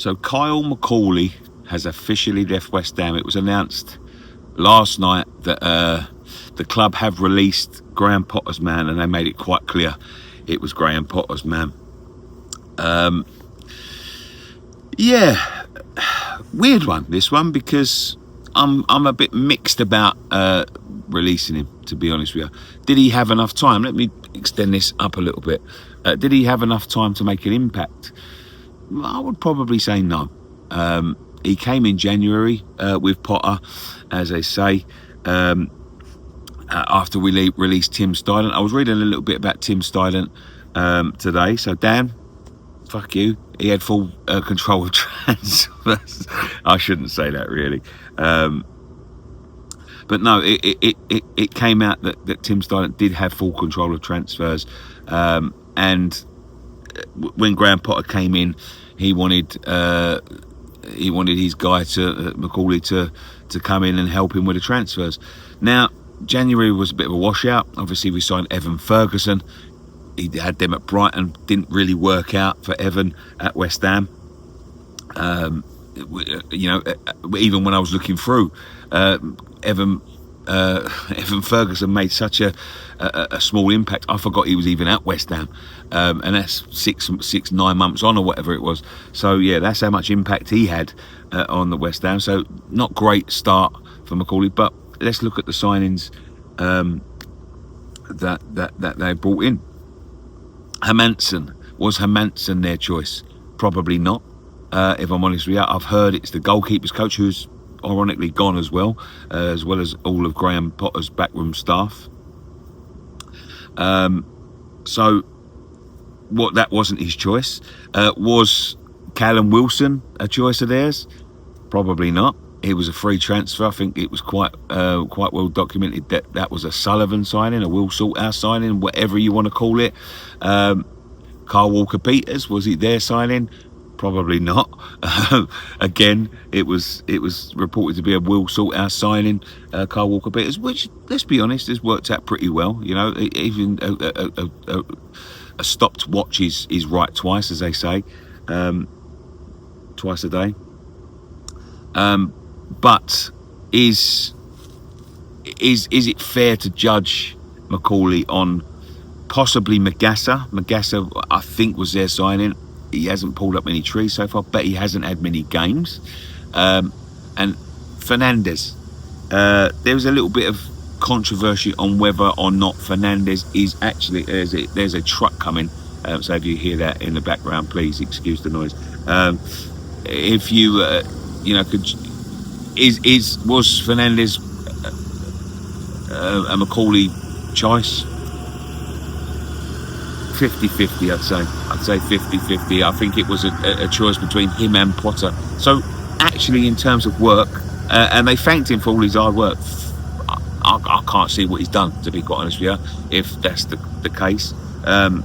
So Kyle Macauley has officially left West Ham. It was announced last night that the club have released Graham Potter's man, and they made it quite clear it was Graham Potter's man. Yeah, weird one, this one, because I'm a bit mixed about releasing him, to be honest with you. Did he have enough time? Let me extend this up a little bit. Did he have enough time to make an impact? I would probably say no. He came in January with Potter, as they say, after we released Tim Stuylant. I was reading a little bit about Tim Stuylant today. So, Dan, fuck you. He had full control of transfers. I shouldn't say that, really. But no, it came out that Tim Stuylant did have full control of transfers. And when Graham Potter came in, he wanted his guy McCauley to come in and help him with the transfers. Now, January was a bit of a washout. Obviously, we signed Evan Ferguson. He had them at Brighton. Didn't really work out for Evan at West Ham. Even when I was looking through, Evan Ferguson made such a small impact. I forgot he was even at West Ham, and that's 9 months on or whatever it was. So yeah, that's how much impact he had on the West Ham. So not great start for McCauley, but let's look at the signings that they brought in. Was Hermansen their choice? Probably not. If I'm honest with you, I've heard it's the goalkeepers coach, who's ironically gone as well as all of Graham Potter's backroom staff. So that wasn't his choice. Was Callum Wilson a choice of theirs? Probably not. It was a free transfer. I think it was quite well documented that was a Sullivan signing, a Will Salthouse signing, whatever you want to call it. Carl Walker-Peters, was it their signing? Probably not. Again, it was reported to be a Will Salthouse signing, Carl Walker-Peters, which, let's be honest, has worked out pretty well. You know, even a stopped watch is right twice, as they say, twice a day. But is it fair to judge McCauley on possibly Magassa? Magassa, I think, was their signing. He hasn't pulled up any trees so far, but he hasn't had many games. And Fernandes, there was a little bit of controversy on whether or not Fernandes is actually, there's a truck coming, so if you hear that in the background, please excuse the noise. If you was Fernandes a McCauley choice? 50-50, I'd say 50-50. I think it was a choice between him and Potter. So actually, in terms of work, and they thanked him for all his hard work, I can't see what he's done, to be quite honest with you, if that's the case. And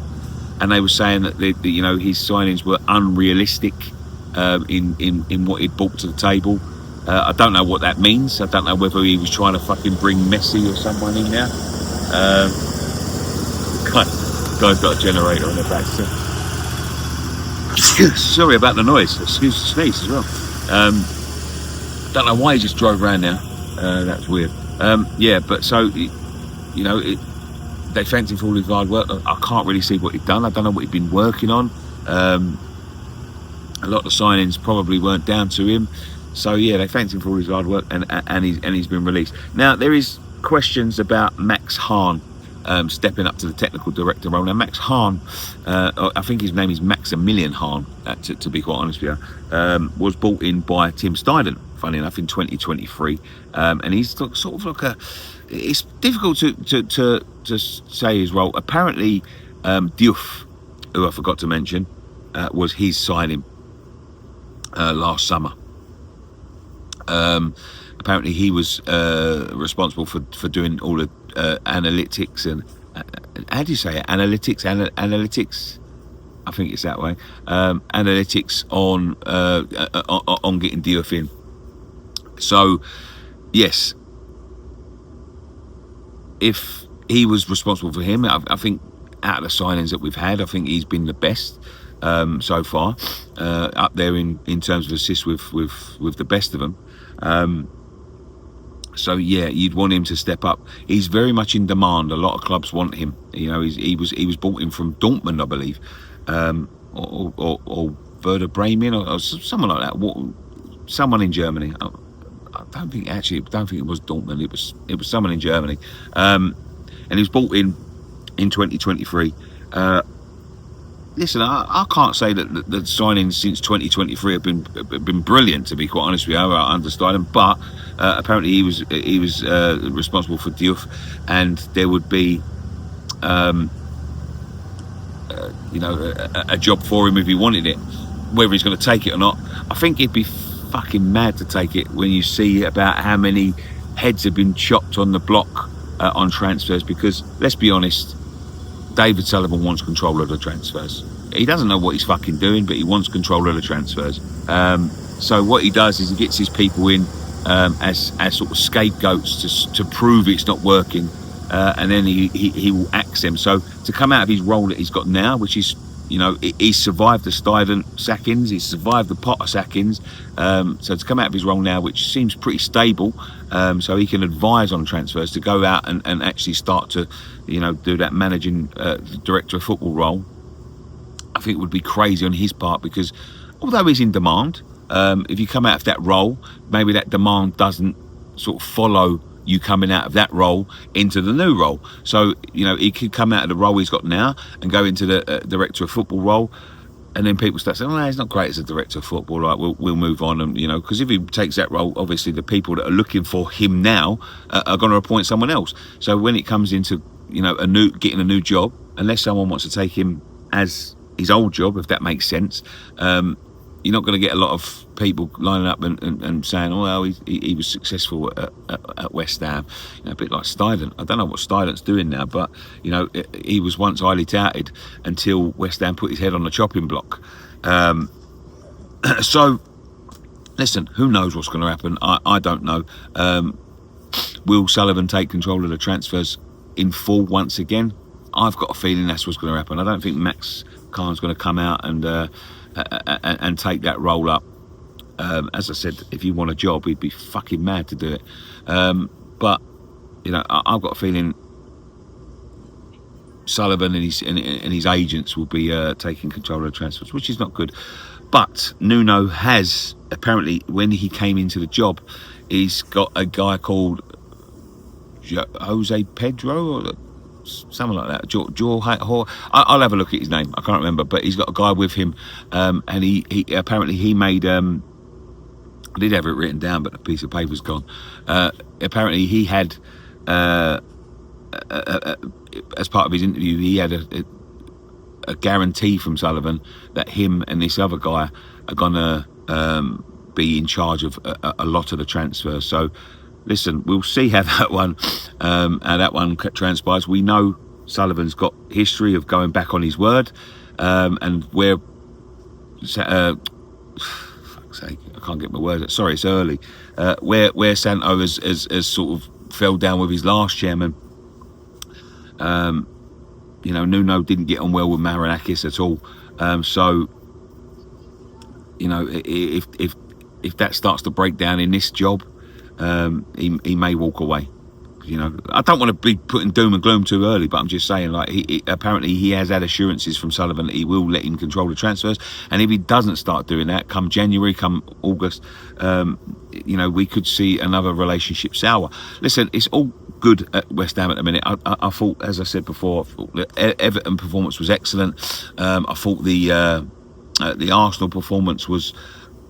they were saying that his signings were unrealistic in what he'd brought to the table. I don't know what that means. I don't know whether he was trying to fucking bring Messi or someone in there. Guy's got a generator on the back. So. Sorry about the noise. Excuse the sneeze as well. Don't know why he just drove around now. That's weird. But so, they thanked him for all his hard work. I can't really see what he'd done. I don't know what he'd been working on. A lot of the signings probably weren't down to him. So yeah, they thanked him for all his hard work, and he's been released. Now there is questions about Max Hahn stepping up to the technical director role. Now Max Hahn, I think his name is Maximilian Hahn, to be quite honest with you, was brought in by Tim Stuylant, funny enough, in 2023, and he's sort of like it's difficult to say his role. Apparently, Diouf, who I forgot to mention, was his signing last summer. Apparently he was responsible for doing all the analytics and how do you say it? Analytics. I think it's that way. Analytics on getting Diouf in. So yes, if he was responsible for him, I think out of the signings that we've had, I think he's been the best. so far, up there in terms of assists with the best of them. So yeah, you'd want him to step up. He's very much in demand. A lot of clubs want him. You know, he was bought in from Dortmund, I believe, or Werder Bremen, or someone like that. Someone in Germany. I don't think it was Dortmund. It was someone in Germany, and he was bought in 2023. Listen, I can't say that the signings since 2023 have been brilliant. To be quite honest with you, I understand them, but apparently he was responsible for Diouf, and there would be a job for him if he wanted it. Whether he's going to take it or not, I think he'd be fucking mad to take it when you see about how many heads have been chopped on the block on transfers. Because let's be honest, David Sullivan wants control of the transfers. He doesn't know what he's fucking doing, but he wants control of the transfers. So what he does is he gets his people in as sort of scapegoats to prove it's not working, and then he will axe them. So to come out of his role that he's got now, which is, you know, he's survived the Steident sackings, he's survived the Potter sackings. So to come out of his role now, which seems pretty stable, so he can advise on transfers, to go out and actually start to, you know, do that managing director of football role, I think it would be crazy on his part, because although he's in demand, if you come out of that role, maybe that demand doesn't sort of follow you coming out of that role into the new role. So, you know, he could come out of the role he's got now and go into the director of football role, and then people start saying, "Oh, he's not great as a director of football. Like, we'll move on." And, you know, because if he takes that role, obviously the people that are looking for him now are going to appoint someone else. So when it comes into, you know, getting a new job, unless someone wants to take him as his old job, if that makes sense, you're not going to get a lot of people lining up and saying, "Oh, well, he was successful at West Ham." You know, a bit like Steident. I don't know what Steident's doing now, but, you know, he was once highly touted until West Ham put his head on the chopping block. So, listen, who knows what's going to happen? I don't know. Will Sullivan take control of the transfers in full once again? I've got a feeling that's what's going to happen. I don't think Max Khan's going to come out and take that role up. As I said, if you want a job, he'd be fucking mad to do it. But, you know, I've got a feeling Sullivan and his agents will be taking control of the transfers, which is not good. But Nuno has, apparently, when he came into the job, he's got a guy called Jose Pedro, or something like that. I'll have a look at his name. I can't remember, but he's got a guy with him, and he apparently he made. I did have it written down, but the piece of paper's gone. Apparently, he had, as part of his interview, he had a guarantee from Sullivan that him and this other guy are gonna be in charge of a lot of the transfers. So, listen, we'll see how that one transpires. We know Sullivan's got history of going back on his word, and where fuck's sake, I can't get my words. Sorry, it's early. Where Santo has sort of fell down with his last chairman. You know, Nuno didn't get on well with Marinakis at all. So, you know, if that starts to break down in this job, he may walk away. You know, I don't want to be putting doom and gloom too early, but I'm just saying, like, apparently he has had assurances from Sullivan that he will let him control the transfers, and if he doesn't start doing that, come January, come August, you know, we could see another relationship sour. Listen, it's all good at West Ham at the minute. I thought, as I said before, I thought the Everton performance was excellent. I thought the Arsenal performance was,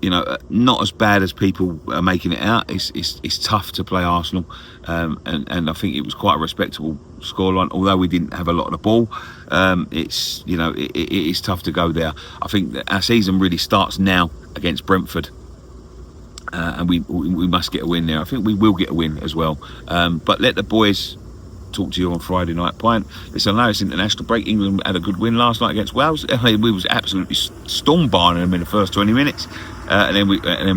you know, not as bad as people are making it out. It's tough to play Arsenal, and I think it was quite a respectable scoreline. Although we didn't have a lot of the ball, it's, you know, it is tough to go there. I think that our season really starts now against Brentford, and we must get a win there. I think we will get a win as well. But let the boys talk to you on Friday night pint. Listen, I know it's international break. England had a good win last night against Wales. We was absolutely storm barring them in the first 20 minutes, and then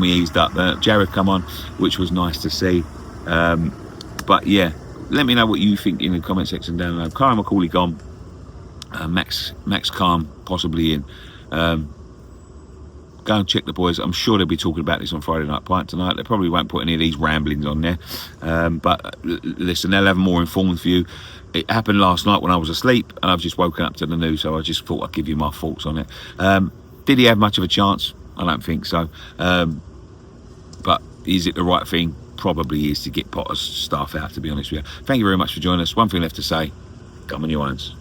we eased up. Jared come on, which was nice to see. But yeah, let me know what you think in the comment section down below. Kyle Macauley gone, Max Khan possibly in. Go and check the boys. I'm sure they'll be talking about this on Friday Night Pint tonight. They probably won't put any of these ramblings on there. But listen, they'll have more informed view. It happened last night when I was asleep, and I've just woken up to the news, so I just thought I'd give you my thoughts on it. Did he have much of a chance? I don't think so. But is it the right thing? Probably is, to get Potter's staff out, to be honest with you. Thank you very much for joining us. One thing left to say, come on you irons.